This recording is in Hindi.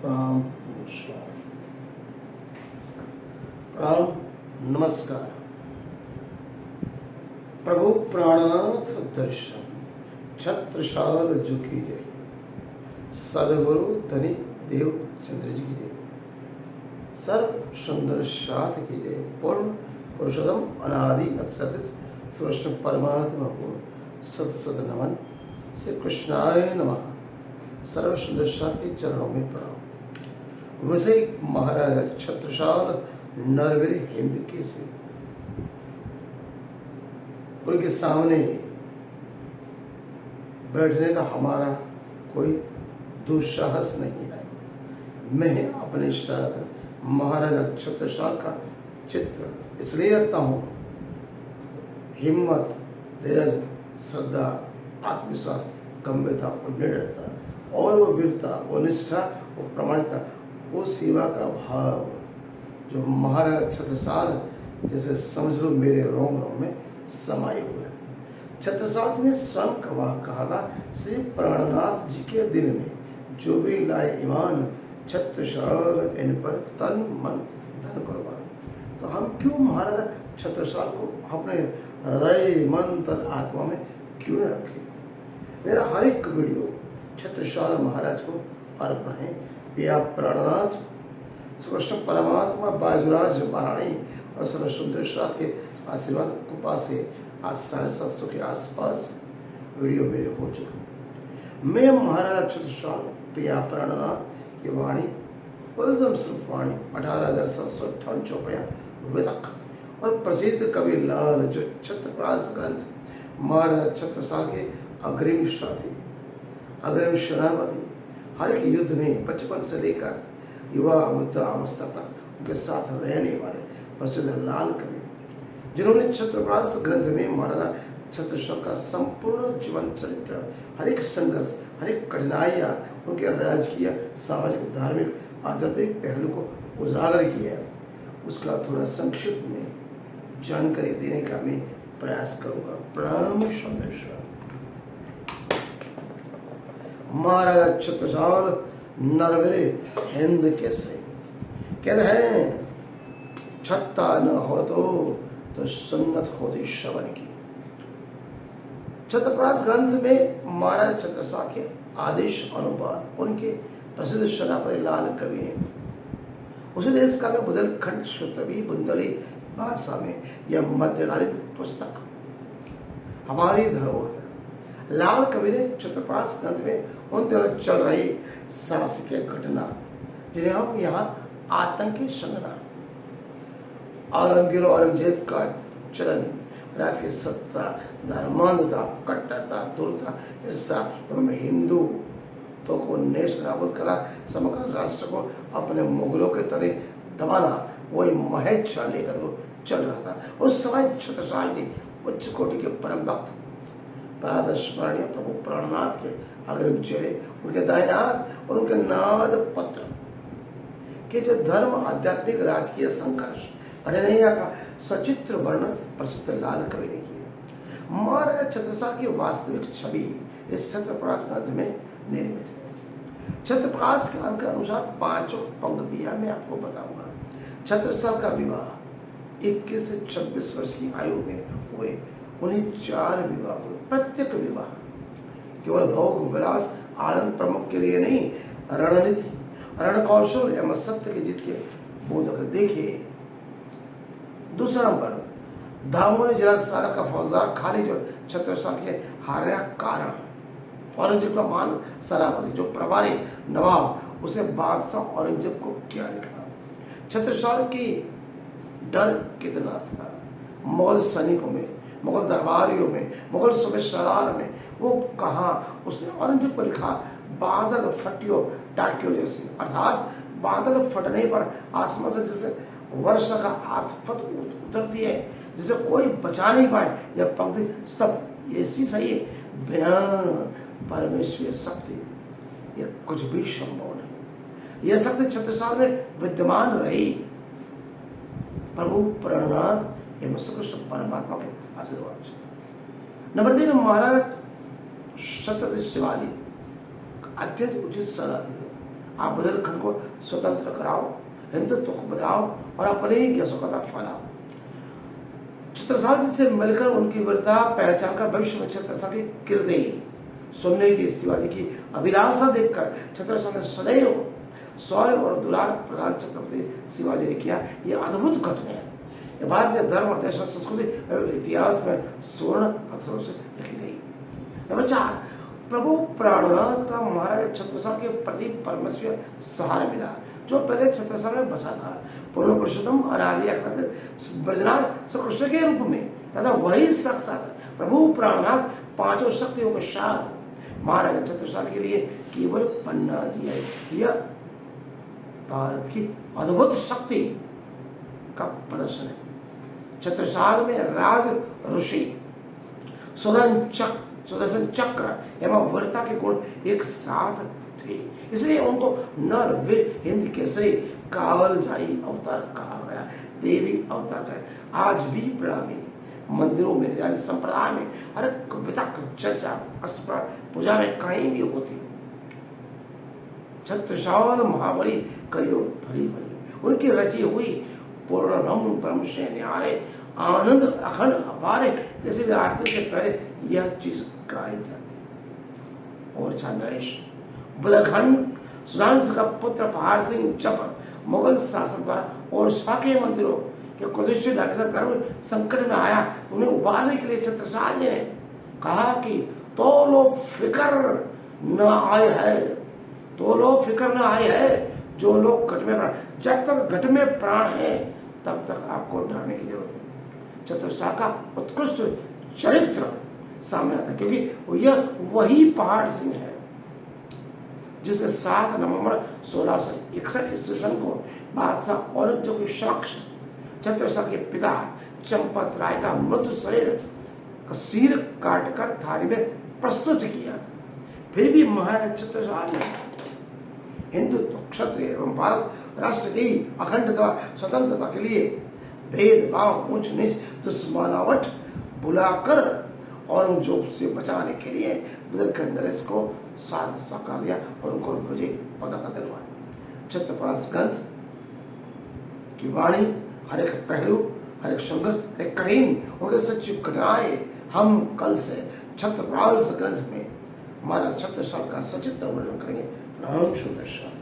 प्रणाम नमस्कार। प्रणाम नमस्कार। प्रभु प्राणनाथ दर्शन छत्रसाल जो की जय। सदगुरु धनी देव चंद्र जी की जय। सर्व सुंदर साथ की जय। पूर्ण पुरुषोत्तम अनादि अक्षतित श्रेष्ठ परमात्मा को सत सत नमन। श्री कृष्णाय नमः। सर्व सुंदर साथ के चरणों में प्रणाम। वैसे महाराजा छत्रसाल नरवीर हिंद केसरी, उनके सामने बैठने का हमारा कोई दुस्साहस नहीं है। मैं अपने साथ महाराजा छत्रसाल का चित्र इसलिए रखता हूँ, हिम्मत, धैर्य, श्रद्धा, आत्मविश्वास, गंभीरता और निडरता और वो वीरता, वो निष्ठा, वो प्रामाणिकता, वो सेवा का भाव जो महाराज छत्रसाल जैसे समझ लो मेरे रोम रोम में समाये हुए। छत्रसाल ने स्वयं कहा था, श्री प्राणनाथ जी के दिन में जो भी लाए ईमान, छत्रसाल इन पर तन मन धन कुर्बान। तो हम क्यों महाराज छत्रसाल को अपने हृदय मन तन आत्मा में क्यों न रखें। मेरा हर एक वीडियो छत्रसाल महाराज को अर्पण है। पिया प्राणनाथ कृष्ण परमात्मा बाजुराज महारानी और सर्व सुंदर साथ के आशीर्वाद कृपा से आज 750 के आसपास वीडियो मेरे हो चुके। मैं महाराज छत्रसाल पिया प्राणनाथ की वाणी उल्जम स्वरूप वाणी 18,758 चौपया विदक और प्रसिद्ध कवि लाल जो छत्रप्रास ग्रंथ महाराज छत्रसाल के अग्रिम साथी, अग्रिम सेनापति, हर एक युद्ध में बचपन से लेकर युवा अवस्था तक उनके साथ रहने वाले प्रसिद्ध लाल कवि, जिन्होंने छत्रप्रास ग्रंथ में महाराजा छत्रसाल का संपूर्ण जीवन चरित्र, हर एक संघर्ष, हर एक कठिनाइयां, उनके राजकीय, सामाजिक, धार्मिक, आध्यात्मिक पहलू को उजागर किया है। उसका थोड़ा संक्षिप्त में जानकारी देने का मैं प्रयास करूंगा। प्रणाम संदेश। महाराजा छत्रसाल नरवीर हिंद केसरी कहते हैं, छत्ता न हो तो सुन्नत होती श्रवण की। छत्रप्रास ग्रंथ में महाराज छत्रसाल के आदेश अनुसार उनके प्रसिद्ध सेनापति लाल कवि ने उसी देश काल में बुंदेलखंड क्षेत्र भी बुंदेली भाषा में यह मध्यकालीन पुस्तक हमारी धरोहर है। लाल कवि ने छत्रप्रास ग्रंथ में उन दिनों चल रही शासकीय घटना, जिन्हें हम यहाँ आतंकी संग्राम, आलमगीर औरंगजेब का चलन, राज्य की सत्ता, धर्मांधता, कट्टरता, दुर्ता, ईर्षा एवं हिंदू तो को नेश नाबूद करा, समग्र राष्ट्र को अपने मुगलों के तले दबाना, वही महेच्छा लेकर वो चल रहा था। उस समय छत्रसाल जी उच्च कोटि के परम भक्त प्रातः स्मरणीय प्रभु प्राणनाथ के अग्रिम चेहरे, उनके दाहिने हाथ और उनके नाद पत्र के जो धर्म, आध्यात्मिक, राजकीय संघर्ष, कठिनाइयां का सचित्र वर्णन प्रसिद्ध लाल कवि ने किया। महाराजा छत्रसाल की वास्तविक छवि इस छत्रप्रास ग्रंथ में निर्मित है। छत्रप्रास के अंक अनुसार 5 पंक्तियां मैं आपको बताऊंगा। छत्रसाल का विवाह 21 से 26 वर्ष की आयु में हुए। उन्हें 4 विवाह हुए। प्रत्येक विवाह केवल भोग विलास आनंद प्रमुख के लिए नहीं, रणनीति, रणकौशल एवं सत्य की जीत के बोधक। देखिए दूसरा नंबर, दामोदर जिला सारा का फौजदार खाली जो छत्रसाल के हारने का कारण, औरंगजेब का मान सराबरी जो प्रभारी नवाब, उसे बादशाह औरंगजेब को क्या लिखा। छत्रसाल की डर कितना था मुगल सैनिकों में, मुगल दरबारियों में, मुगल सुबेदार में। वो कहा उसने औरंगजेब को लिखा, बादल फटियो डाकियो जैसे, अर्थात बादल फटने पर आसमान से जैसे वर्षा का आतफत उतरती है, जिसे कोई बचा नहीं पाए। यह पंक्ति सब ऐसी सही है, बिना परमेश्वरीय शक्ति यह कुछ भी संभव नहीं। यह शक्ति छत्रसाल में विद्यमान रही। प्रभु प्राणनाथ एवं श्रीकृष्ण परमात्मा के आशीर्वाद। नंबर 3, महाराज छत्रपति शिवाजी अत्यंत उचित सलाह दी। आप बुंदेलखंड को स्वतंत्र कराओ, हिंदुत्व को बढ़ाओ और अपने ही ज्ञासों का फैलाओ। छत्रसाल जी से मिलकर उनकी वीरता पहचान कर भविष्य में छत्रसाल की कीर्ति सुनने की शिवाजी की अभिलाषा देखकर छत्रसाल ने सदैव शौर्य और दुलार प्रदान छत्रपति शिवाजी ने किया। ये अद्भुत घटना है। ये भारतीय धर्म, देश, संस्कृति एवं इतिहास में स्वर्ण अक्षरों से लिखी गई। नंबर 4, प्रभु प्राणनाथ का महाराज छत्रसाल के प्रति परमेश्वर सहारा मिला, जो पहले छत्रसाल में बसा था। पूर्ण पुरुषोत्तम अनादि ब्रजनाथ श्री कृष्ण के रूप में तथा वही साक्षात प्रभु प्राणनाथ पांचों शक्तियों के साथ महाराजा छत्रसाल के लिए केवल पन्ना दिया है। यह भारत की अद्भुत शक्ति का प्रदर्शन है। छत्रसाल में राज ऋषि सुदर्शन चक्र एवं वीरता के गुण एक साथ थे, इसलिए उनको नर वीर हिंद केसरी कालजाई अवतार कहा गया, देवी अवतार कहा। आज भी प्रणामी मंदिरों में, यानी संप्रदाय में हर कविता चर्चा अष्टप्रहर पूजा में कहीं भी होती। छत्रसाल महाबली करियो भरी भरी, उनकी रची हुई पूर्णम ब्रह्म से न्यारे आनंद अखंड अपारे, किसी भी आरती से पहले यह चीज गाई जाती है। और नरेश बुंदेलखंड सुधांश का पुत्र पहाड़ सिंह जब मुगल शासन द्वारा और शाके मंदिरों के कुलदीप डाकेश्वर धर्म संकट में आया तो उन्हें उबारने के लिए छत्रसाल जी ने कहा कि तो लो फिक्र न आए है, तो लोग फिक्र न आए है, जो लोग घट में प्राण, जब तक घट में प्राण है तब तक आपको डरने की जरूरत है। छत्रसाल का उत्कृष्ट चरित्र सामने आता है, क्योंकि यह वही पहाड़ सिंह है जिसने 7 नवंबर 1661 ईस्वी सन को बादशाह औरंगजेब के समक्ष छत्रसाल के पिता चंपत राय का मृत शरीर का सिर काटकर थाली में प्रस्तुत किया था। फिर भी महाराजा छत्रसाल ने हिंदुत्व, क्षत्रिय एवं भारत राष्ट्र की अखंडता स्वतंत्रता के लिए भेदभाव, ऊंच नीच, दुश्मनावट बुलाकर औरंगजेब से बचाने के लिए बुंदेलखंड नरेश को साकार दिया और उनको विजय पदक दिलवाया। छत्रप्रकाश ग्रंथ की वाणी हर एक पहलू, हर एक संघर्ष, हर एक कठिन उनके सच्ची घटनाएं हम कल से छत्रप्रकाश ग्रंथ में महाराज छत्रसाल का सचित्र वर्णन करेंगे। राम शुभ दर्शन।